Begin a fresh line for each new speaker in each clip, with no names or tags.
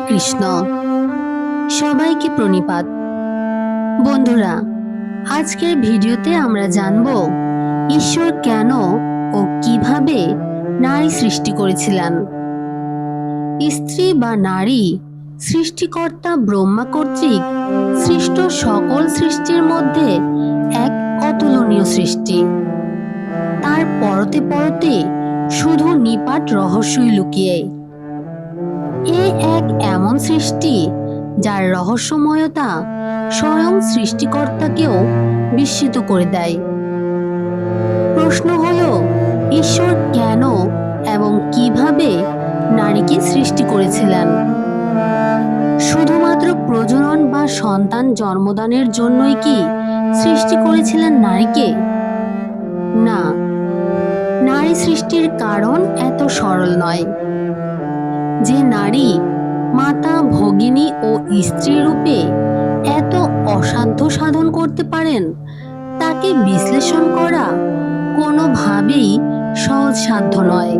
কৃষ্ণ। সবাইকে প্রণিপাত। বন্ধুরা, আজকের ভিডিওতে আমরা জানব ঈশ্বর কেন ও কিভাবে নারী সৃষ্টি করেছিলেন। স্ত্রী বা নারী সৃষ্টিকর্তা ব্রহ্মা কর্তৃক সৃষ্ট সকল সৃষ্টির মধ্যে এক অতুলনীয় সৃষ্টি। তার পরতে পরতে শুধু নিপাট রহস্যই লুকিয়ে। এ এক এমন সৃষ্টি যার রহস্যময়তা স্বয়ং সৃষ্টিকর্তাকেও বিস্মিত করে দেয়। প্রশ্ন হলো, ঈশ্বর কেন এবং কিভাবে নারীকে সৃষ্টি করেছিলেন? শুধুমাত্র প্রজনন বা সন্তান জন্মদানের জন্যই কি সৃষ্টি করেছিলেন নারীকে? না, নারী সৃষ্টির কারণ এত সরল নয়। যে নারী মাতা, ভগিনী ও স্ত্রী রূপে এত অসাধ্য সাধন করতে পারেন, তাকে বিশ্লেষণ করা কোনোভাবেই সহজসাধ্য নয়।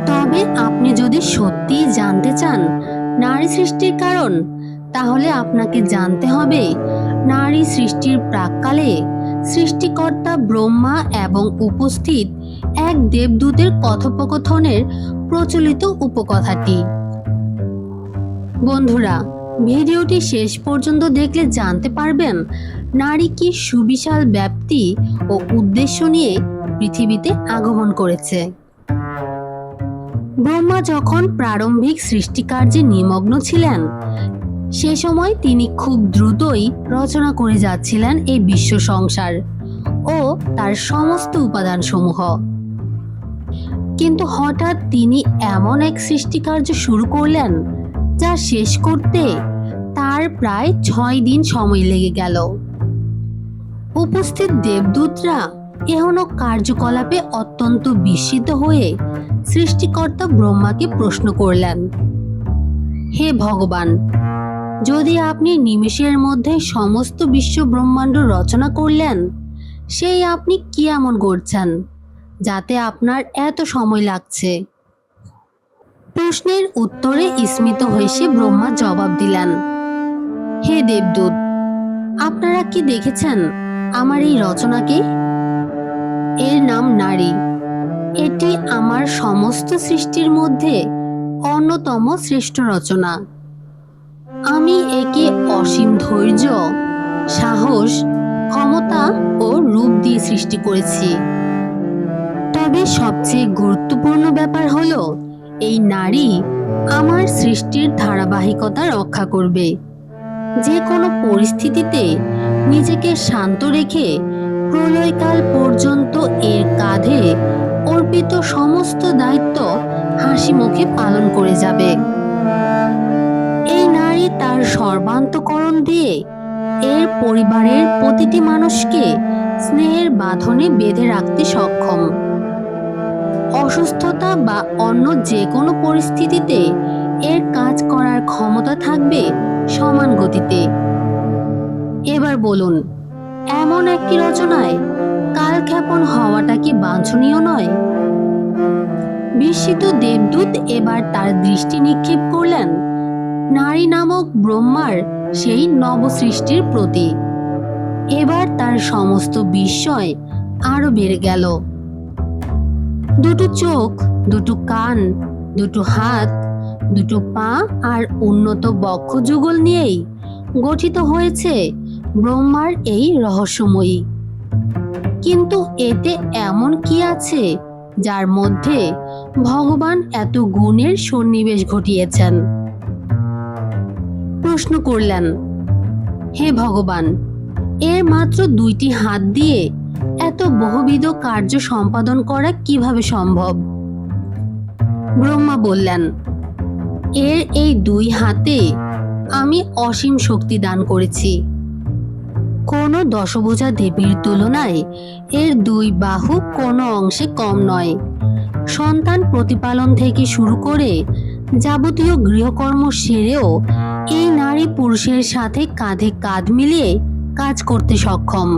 তবে আপনি যদি সত্যিই জানতে চান নারী সৃষ্টির কারণ, তাহলে আপনাকে জানতে হবে নারী সৃষ্টির প্রাক্কালে সৃষ্টিকর্তা ব্রহ্মা এবং উপস্থিত এক দেবদূতের কথোপকথনের প্রচলিত উপকথাটি। বন্ধুরা, ভিডিওটি শেষ পর্যন্ত দেখলে জানতে পারবেন নারী কি সুবিশাল ব্যাপ্তি ও উদ্দেশ্য নিয়ে পৃথিবীতে আগমন করেছে। ব্রহ্মা যখন প্রারম্ভিক সৃষ্টিকার্যে নিমগ্ন ছিলেন, সে সময় তিনি খুব দ্রুতই রচনা করে যাচ্ছিলেন এই বিশ্ব সংসার ও তার সমস্ত উপাদানসমূহ। কিন্তু হঠাৎ তিনি এমন এক সৃষ্টিকার্য শুরু করলেন যা শেষ করতে তার প্রায় 6 দিন সময় লেগে গেল। উপস্থিত দেবদূতরা এহেন কার্যকলাপে অত্যন্ত বিস্মিত হয়ে সৃষ্টিকর্তা ব্রহ্মাকে প্রশ্ন করলেন, হে ভগবান, যদি আপনি নিমেষের মধ্যে সমস্ত বিশ্ব ব্রহ্মাণ্ড রচনা করলেন, সেই আপনি কি এমন করছেন যাতে আপনার এত সময় লাগছে? প্রশ্নের উত্তরে স্মিত হেসে ব্রহ্মা জবাব দিলেন, হে দেবদূত, আপনারা কি দেখেছেন আমার এই রচনাকে? এর নাম নারী। এটি আমার সমস্ত সৃষ্টির মধ্যে অন্যতম শ্রেষ্ঠ রচনা। আমি একে অসীম ধৈর্য, সাহস, ক্ষমতা ও রূপ দিয়ে সৃষ্টি করেছি। তবে সবচেয়ে গুরুত্বপূর্ণ ব্যাপার হলো, এই নারী আমার সৃষ্টির ধারাবাহিকতা রক্ষা করবে। যে কোনো পরিস্থিতিতে নিজেকে শান্ত রেখে প্রলয়কাল পর্যন্ত এর কাঁধে অর্পিত সমস্ত দায়িত্ব হাসি মুখে পালন করে যাবে। এই নারী তার সর্বান্তঃকরণ দিয়ে এর পরিবারের প্রতিটি মানুষকে স্নেহের বাঁধনে বেঁধে রাখতে সক্ষম। অসুস্থতা বা অন্য যে কোনো পরিস্থিতিতে এর কাজ করার ক্ষমতা থাকবে সমান গতিতে। এবার বলুন, এমন একটি রচনায় কালক্ষেপণ হওয়াটা কি বাঞ্ছনীয় নয়? বিস্মিত দেবদূত এবার তার দৃষ্টি নিক্ষেপ করলেন নারী নামক ব্রহ্মার সেই নবসৃষ্টির প্রতি। এবার তার সমস্ত বিস্ময় আরো বেড়ে গেল। দুটো চোখ, দুটো কান, দুটো হাত, দুটো পা আর উন্নত বক্ষ যুগল নিয়েই গঠিত হয়েছে ব্রহ্মার এই রহস্যময়ী। কিন্তু এতে এমন কি আছে যার মধ্যে ভগবান এত গুণের সন্নিবেশ ঘটিয়েছেন? প্রশ্ন করলেন, হে ভগবান, এর মাত্র 2টি হাত দিয়ে এত বহুবিধ কার্য সম্পাদন করা কিভাবে সম্ভব? ব্রহ্মা বললেন, এর এই 2 হাতে আমি অসীম শক্তি দান করেছি। কোনো দশভুজা দেবীর তুলনায় এর 2 বাহু কোনো অংশে কম নয়। সন্তান প্রতিপালন থেকে শুরু করে যাবতীয় গৃহকর্ম সেরেও এই নারী পুরুষের সাথে কাঁধে কাঁধ মিলিয়ে কাজ করতে সক্ষম।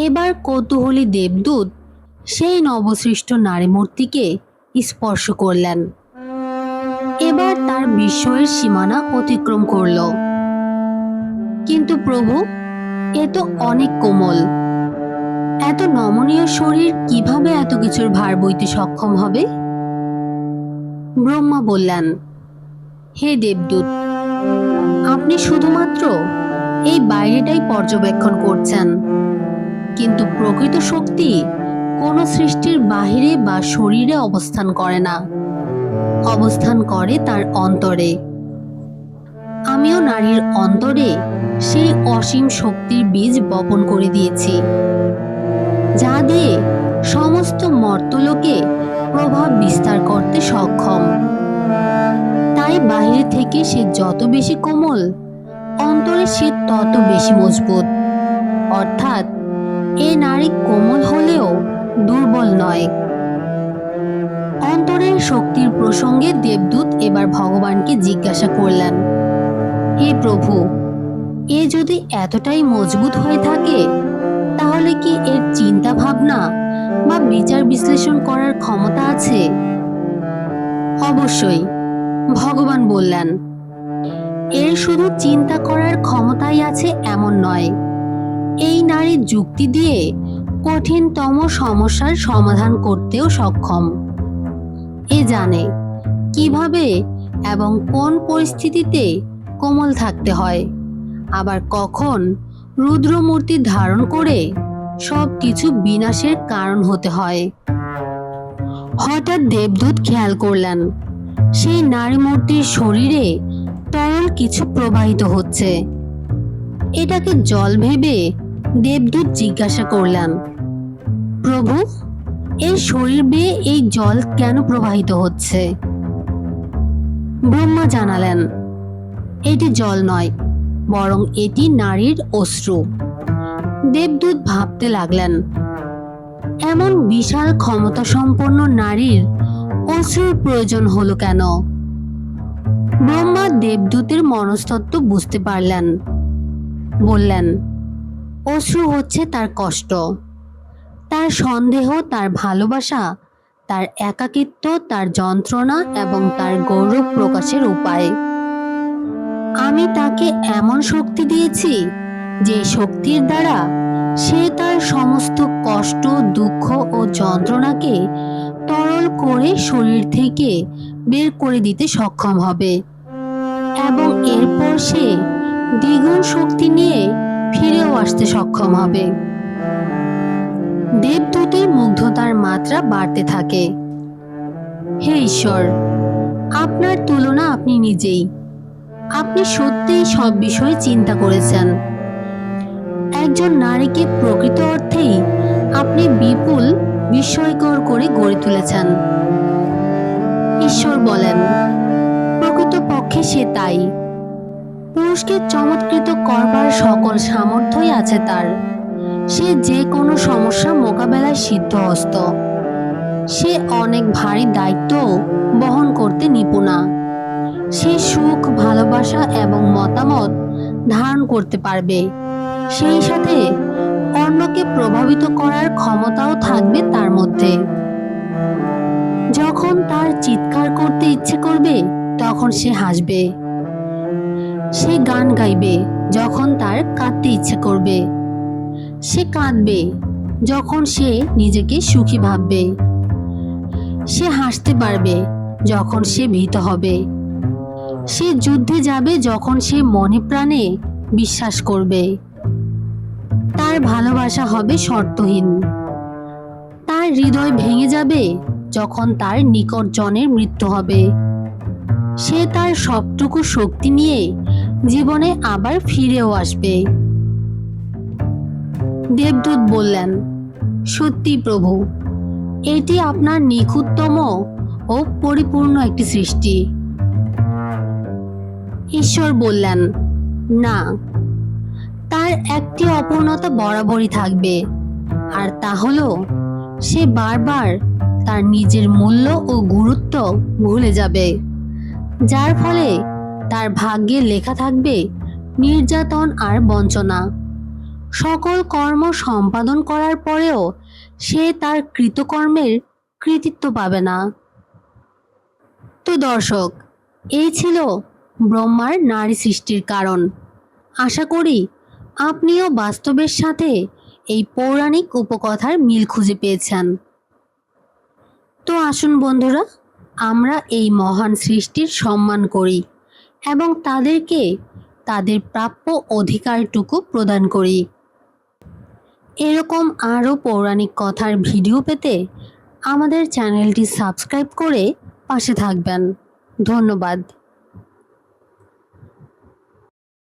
এবার কৌতূহলী দেবদূত সেই নবসৃষ্ট নারী মূর্তিকে স্পর্শ করলেন। এবার তার বিস্ময়ের সীমানা অতিক্রম করল। কিন্তু প্রভু, এ তো অনেক কোমল। এত নমনীয় শরীর কিভাবে এত কিছুর ভার বইতে সক্ষম হবে? ব্রহ্মা বললেন, হে দেবদূত, আপনি শুধুমাত্র এই বাইরেটাই পর্যবেক্ষণ করছেন, কিন্তু প্রকৃত শক্তি কোনো সৃষ্টির বাহিরে বা শরীরে অবস্থান করে না, অবস্থান করে তার অন্তরে। আমিও নারীর অন্তরে সেই অসীম শক্তির বীজ বপন করে দিয়েছি, যা দিয়ে সমস্ত মর্তলোকে প্রভাব বিস্তার করতে সক্ষম। তাই বাইরে থেকে সে যত বেশি কোমল, অন্তরে সে তত বেশি মজবুত। অর্থাৎ এ নারী কোমল হলেও দুর্বল নয়। অন্তরের শক্তির প্রসঙ্গে দেবদূত এবার ভগবানকে জিজ্ঞাসা করলেন, হে প্রভু, এ যদি এতটাই মজবুত হয়ে থাকে, তাহলে কি এর চিন্তা ভাবনা বা বিচার বিশ্লেষণ করার ক্ষমতা আছে? অবশ্যই, ভগবান বললেন, এর শুধু চিন্তা করার ক্ষমতাই আছে এমন নয়, এই নারী যুক্তি দিয়ে কঠিনতম সমস্যার সমাধান করতেও সক্ষম। এ জানে কিভাবে এবং কোন পরিস্থিতিতে কোমল থাকতে হয়, আবার কখন রুদ্রমূর্তি ধারণ করে সব কিছু বিনাশের কারণ হতে হয়। হঠাৎ দেবদূত খেয়াল করলেন, সেই নারী মূর্তির শরীরে তরল কিছু প্রবাহিত হচ্ছে। এটাকে জল ভেবে দেবদূত জিজ্ঞাসা করলেন, প্রভু, এর শরীর বেয়ে এই জল কেন প্রবাহিত হচ্ছে? ব্রহ্মা জানালেন, এটি জল নয়, বরং এটি নারীর অশ্রু। দেবদূত ভাবতে লাগলেন, এমন বিশাল ক্ষমতা সম্পন্ন নারীর অশ্রুর প্রয়োজন হলো কেন? ব্রহ্মা দেবদূতের মনস্তত্ত্ব বুঝতে পারলেন। বললেন, অশ্রু হচ্ছে তার কষ্ট, তার সন্দেহ, তার ভালোবাসা, তার একাকিত্ব, তার যন্ত্রণা এবং তার গৌরব প্রকাশের উপায়। আমি তাকে এমন শক্তি দিয়েছি যে শক্তির দ্বারা সে তার সমস্ত কষ্ট, দুঃখ ও যন্ত্রণাকে তরল করে শরীর থেকে বের করে দিতে সক্ষম হবে, এবং এরপর সে দ্বিগুণ শক্তি নিয়ে ফিরেও আসতে সক্ষম হবে। দেবদূতের মুগ্ধতার মাত্রা বাড়তে থাকে। হে ঈশ্বর, আপনার তুলনা আপনি নিজেই। আপনি সত্যিই সব বিষয়ে চিন্তা করেছেন। একজন নারীকে প্রকৃত অর্থেই আপনি বিপুল, বিস্ময়কর করে গড়ে তুলেছেন। ঈশ্বর বলেন, প্রকৃতপক্ষে সে তাই। পুরুষকে চমৎকৃত করবার সকল সামর্থ্যই আছে তার। সে যে কোনো সমস্যা মোকাবেলায় সিদ্ধহস্ত। সে অনেক ভারী দায়িত্ব বহন করতে নিপুণা। সে সুখ, ভালোবাসা এবং মতামত ধারণ করতে পারবে। সেই সাথে অন্যকে প্রভাবিত করার ক্ষমতাও থাকবে তার মধ্যে। যখন তার চিৎকার করতে ইচ্ছে করবে, তখন সে হাসবে। সে গান গাইবে যখন তার কাঁদতে ইচ্ছে করবে। সে কাঁদবে যখন সে নিজেকে সুখী ভাববে। সে হাসতে পারবে যখন সে ভীত হবে। সে যুদ্ধে যাবে যখন সে মনে প্রাণে বিশ্বাস করবে। তার ভালোবাসা হবে শর্তহীন। তার হৃদয় ভেঙে যাবে যখন তার নিকটজনের মৃত্যু হবে। সে তার সবটুকু শক্তি নিয়ে জীবনে আবার ফিরেও আসবে। দেবদূত বললেন, সত্যি প্রভু, এটি আপনার নিখুঁততম ও পরিপূর্ণ একটি সৃষ্টি। ঈশ্বর বললেন, না, তার একটি অপূর্ণতা বরাবরই থাকবে, আর তা হলো সে বারবার তার নিজের মূল্য ও গুরুত্ব ভুলে যাবে, যার ফলে তার ভাগ্যে লেখা থাকবে নির্যাতন আর বঞ্চনা। সকল কর্ম সম্পাদন করার পরেও সে তার কৃতকর্মের কৃতিত্ব পাবে না। তো দর্শক, এই ছিল ব্রহ্মার নারী সৃষ্টির কারণ। আশা করি আপনিও বাস্তবের সাথে এই পৌরাণিক উপকথার মিল খুঁজে পেয়েছেন। তো আসুন বন্ধুরা, আমরা এই মহান সৃষ্টির সম্মান করি এবং তাদেরকে তাদের প্রাপ্য অধিকারটুকু প্রদান করি। এরকম আরও পৌরাণিক কথার ভিডিও পেতে আমাদের চ্যানেলটি সাবস্ক্রাইব করে পাশে থাকবেন। ধন্যবাদ।